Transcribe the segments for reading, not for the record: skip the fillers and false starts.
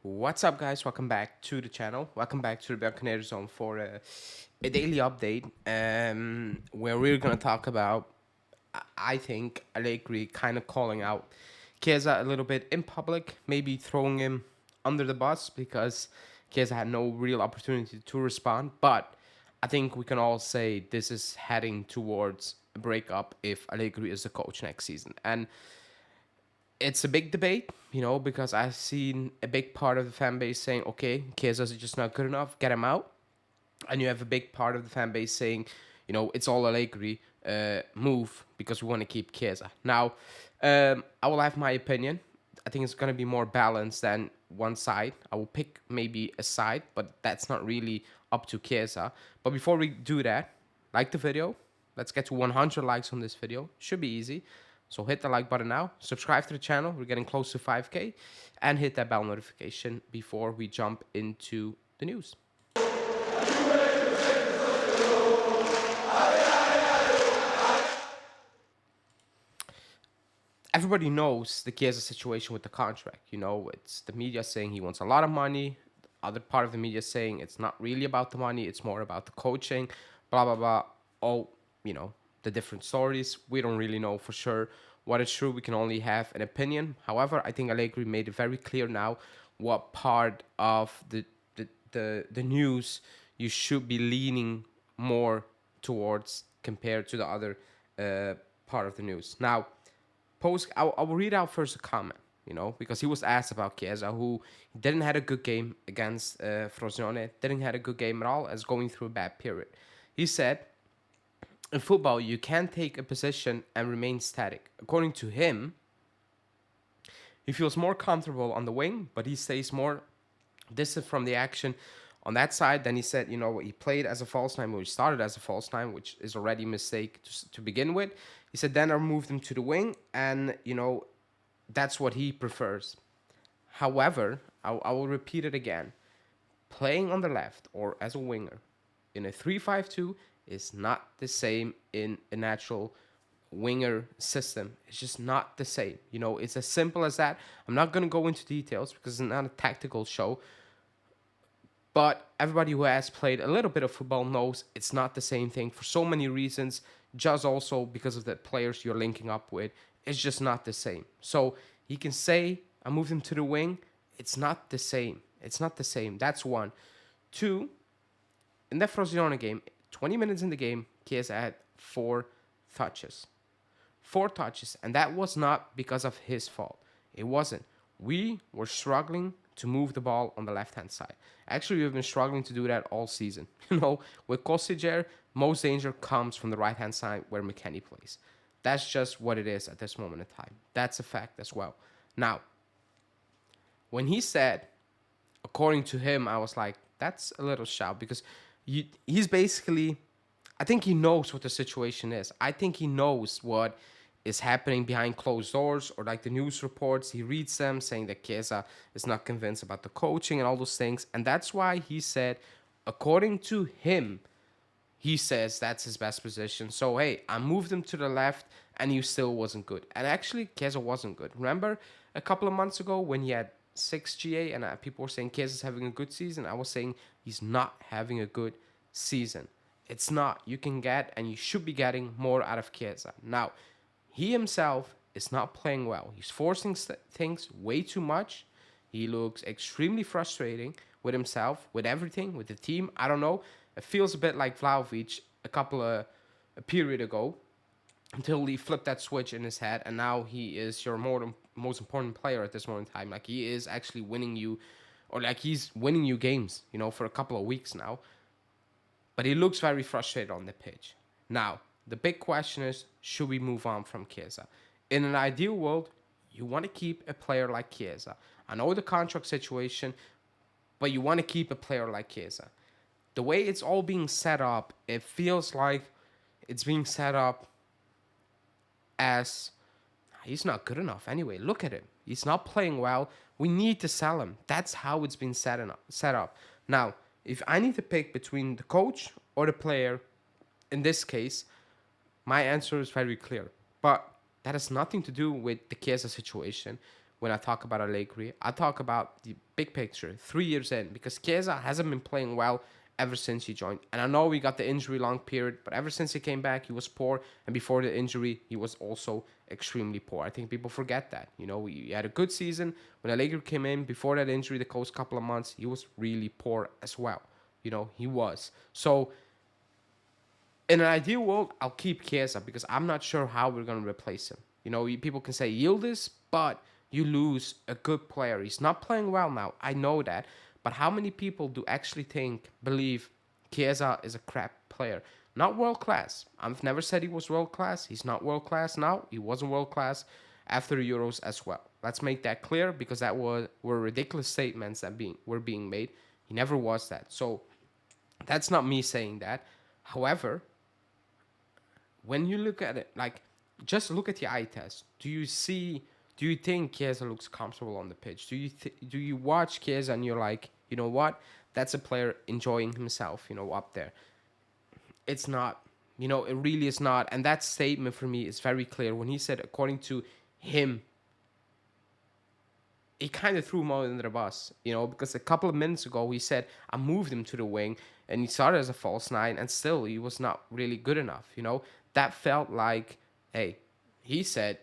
What's up, guys? Welcome back to the channel. Welcome back to the Buccaneer Zone for a daily update where we're going to talk about, I think, Allegri kind of calling out Chiesa a little bit in public, maybe throwing him under the bus because Chiesa had no real opportunity to respond. But I think we can all say this is heading towards a breakup if Allegri is the coach next season. And it's a big debate, because I've seen a big part of the fan base saying, okay, Chiesa's just not good enough, get him out. And you have a big part of the fan base saying, it's all Allegri move because we want to keep Chiesa. Now, I will have my opinion. I think it's going to be more balanced than one side. I will pick maybe a side, but that's not really up to Chiesa. But before we do that, like the video. Let's get to 100 likes on this video. Should be easy. So hit the like button now. Subscribe to the channel. We're getting close to 5K. And hit that bell notification before we jump into the news. Everybody knows the Chiesa situation with the contract. It's the media saying he wants a lot of money. The other part of the media saying it's not really about the money. It's more about the coaching, blah, blah, blah. All, the different stories. We don't really know for sure what is true. We can only have an opinion. However, I think Allegri made it very clear now what part of the news you should be leaning more towards compared to the other part of the news. Now, I will read out first a comment, because he was asked about Chiesa, who didn't had a good game against Frosinone, didn't had a good game at all, as going through a bad period. He said, in football, you can't take a position and remain static. According to him, he feels more comfortable on the wing, but he stays more distant from the action on that side. Then he said, he played as a false nine, or he started as a false nine, which is already a mistake to begin with. He said, then I moved him to the wing, and, that's what he prefers. However, I will repeat it again. Playing on the left or as a winger in a 3-5-2 is not the same in a natural winger system. It's just not the same. It's as simple as that. I'm not going to go into details because it's not a tactical show. But everybody who has played a little bit of football knows it's not the same thing for so many reasons. Just also because of the players you're linking up with. It's just not the same. So he can say, I moved him to the wing. It's not the same. It's not the same. That's one. Two, in the Frosinone game, 20 minutes in the game, Chiesa had 4 touches. 4 touches. And that was not because of his fault. It wasn't. We were struggling to move the ball on the left-hand side. Actually, we've been struggling to do that all season. With Kostic, most danger comes from the right-hand side where McKennie plays. That's just what it is at this moment in time. That's a fact as well. Now, when he said, according to him, I was like, that's a little shout because he's basically, I think he knows what the situation is. I think he knows what is happening behind closed doors, or like the news reports. He reads them saying that Chiesa is not convinced about the coaching and all those things. And that's why he said, according to him, he says that's his best position. So, hey, I moved him to the left and he still wasn't good. And actually, Chiesa wasn't good. Remember a couple of months ago when he had 6 GA and people were saying Chiesa's having a good season? I was saying he's not having a good season. It's not. You can get and you should be getting more out of Chiesa. Now, he himself is not playing well. He's forcing things way too much. He looks extremely frustrating with himself, with everything, with the team. I don't know. It feels a bit like Vlahovic a period ago, until he flipped that switch in his head, and now he is your most important player at this moment in time. Like, he is actually winning you, or like he's winning you games, for a couple of weeks now. But he looks very frustrated on the pitch. Now, the big question is, should we move on from Chiesa? In an ideal world, you want to keep a player like Chiesa. I know the contract situation, but you want to keep a player like Chiesa. The way it's all being set up, it feels like it's being set up as he's not good enough anyway. Look at him. He's not playing well. We need to sell him. That's how it's been set up. Now, if I need to pick between the coach or the player, in this case, my answer is very clear. But that has nothing to do with the Chiesa situation. when I talk about Allegri. I talk about the big picture, 3 years in, because Chiesa hasn't been playing well ever since he joined. And I know we got the injury long period, but ever since he came back, he was poor. And before the injury, he was also extremely poor. I think people forget that. He had a good season. When Allegri came in, before that injury, the first couple of months, he was really poor as well. He was. So in an ideal world, I'll keep Chiesa because I'm not sure how we're going to replace him. People can say Yildiz, but you lose a good player. He's not playing well now. I know that. But how many people do actually believe Chiesa is a crap player? Not world class. I've never said he was world class. He's not world class now. He wasn't world class after the Euros as well. Let's make that clear because were ridiculous statements that were being made. He never was that. So that's not me saying that. However, when you look at it, like, just look at the eye test. Do you think Chiesa looks comfortable on the pitch? Do you watch Chiesa and you're like, you know what? That's a player enjoying himself, up there. It's not. It really is not. And that statement for me is very clear. When he said, according to him, he kind of threw him under the bus, because a couple of minutes ago he said, I moved him to the wing and he started as a false nine and still he was not really good enough, That felt like, hey, he said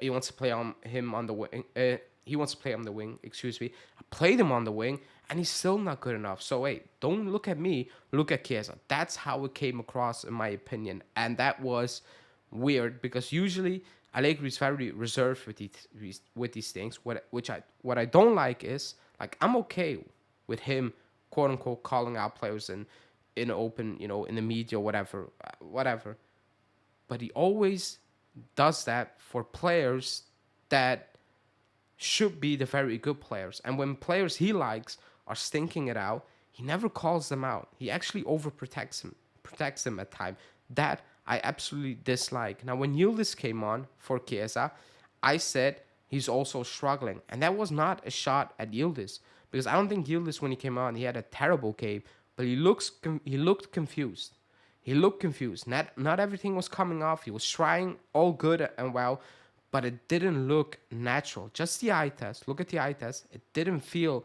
he wants to play on him on the wing. He wants to play on the wing, excuse me. I played him on the wing and he's still not good enough. So, hey, don't look at me, look at Chiesa. That's how it came across, in my opinion. And that was weird because usually Allegri is very reserved with these things. What I don't like is, like, I'm okay with him, quote unquote, calling out players in open, in the media, whatever. But he always does that for players that should be the very good players. And when players he likes are stinking it out, he never calls them out. He actually protects them at time. That I absolutely dislike. Now, when Yildiz came on for Chiesa, I said he's also struggling. And that was not a shot at Yildiz. Because I don't think Yildiz, when he came on, he had a terrible game. But he looked confused. He looked confused. Not everything was coming off. He was trying all good and well, but it didn't look natural. Just the eye test. Look at the eye test. It didn't feel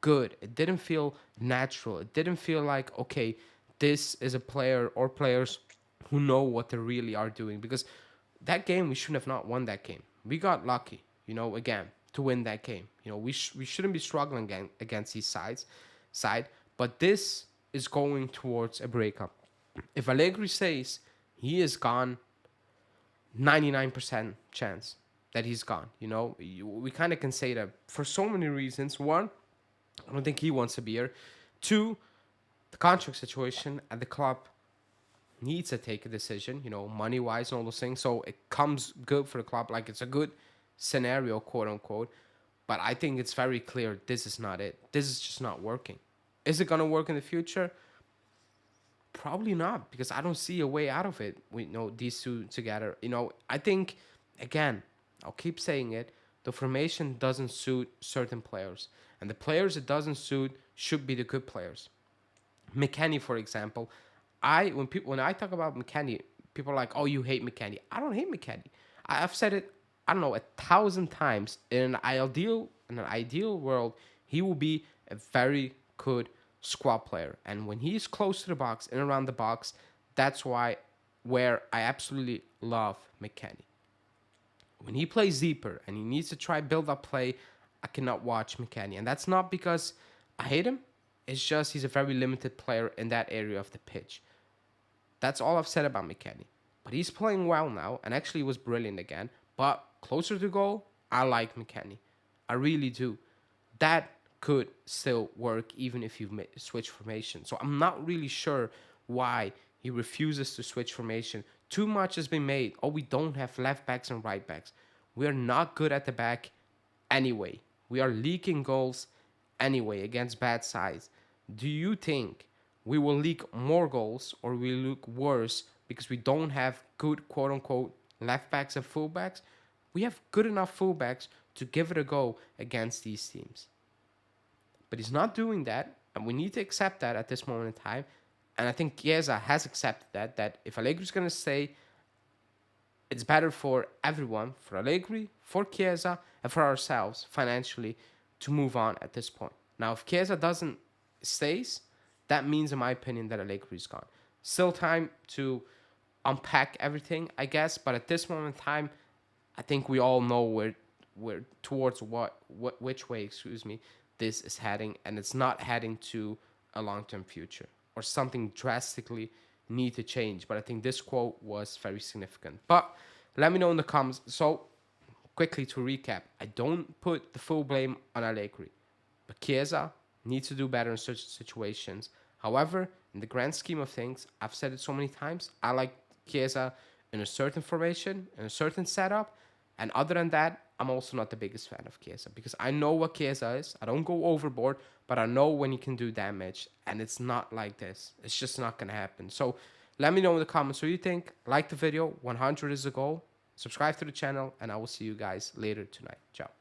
good. It didn't feel natural. It didn't feel like, okay, this is a player or players who know what they really are doing. Because that game, we shouldn't have not won that game. We got lucky, again, to win that game. We shouldn't be struggling against these side. But this is going towards a breakup. If Allegri says he is gone, 99% chance that he's gone. We kind of can say that for so many reasons. One, I don't think he wants to be here. Two, the contract situation at the club needs to take a decision, money wise and all those things. So it comes good for the club. Like, it's a good scenario, quote unquote. But I think it's very clear this is not it. This is just not working. Is it going to work in the future? Probably not, because I don't see a way out of it. These two together. I think, again, I'll keep saying it, the formation doesn't suit certain players. And the players it doesn't suit should be the good players. McKennie, for example, when I talk about McKennie, people are like, oh, you hate McKennie. I don't hate McKennie. I've said it, I don't know, 1,000 times. In an ideal world, he will be a very good squad player. And when he's close to the box and around the box, that's where I absolutely love McKennie. When he plays deeper and he needs to try build up play, I cannot watch McKennie. And that's not because I hate him. It's just he's a very limited player in that area of the pitch. That's all I've said about McKennie. But he's playing well now, and actually was brilliant again. But closer to goal, I like McKennie. I really do. That could still work even if you switch formation. So I'm not really sure why he refuses to switch formation. Too much has been made. Oh, we don't have left backs and right backs. We are not good at the back anyway. We are leaking goals anyway against bad sides. Do you think we will leak more goals or we look worse because we don't have good, quote unquote, left backs and full backs? We have good enough fullbacks to give it a go against these teams. But he's not doing that, and we need to accept that at this moment in time. And I think Chiesa has accepted that if Allegri's going to stay, it's better for everyone, for Allegri, for Chiesa, and for ourselves financially to move on at this point. Now, if Chiesa doesn't stays, that means, in my opinion, that Allegri's gone. Still time to unpack everything, I guess, but at this moment in time, I think we all know where towards which way, excuse me, this is heading, and it's not heading to a long-term future or something drastically need to change. But I think this quote was very significant. But let me know in the comments. So quickly to recap, I don't put the full blame on Allegri, but Chiesa needs to do better in such situations. However, in the grand scheme of things, I've said it so many times, I like Chiesa in a certain formation, in a certain setup. And other than that, I'm also not the biggest fan of Chiesa because I know what Chiesa is. I don't go overboard, but I know when he can do damage. And it's not like this. It's just not going to happen. So let me know in the comments what you think. Like the video. 100 is the goal. Subscribe to the channel. And I will see you guys later tonight. Ciao.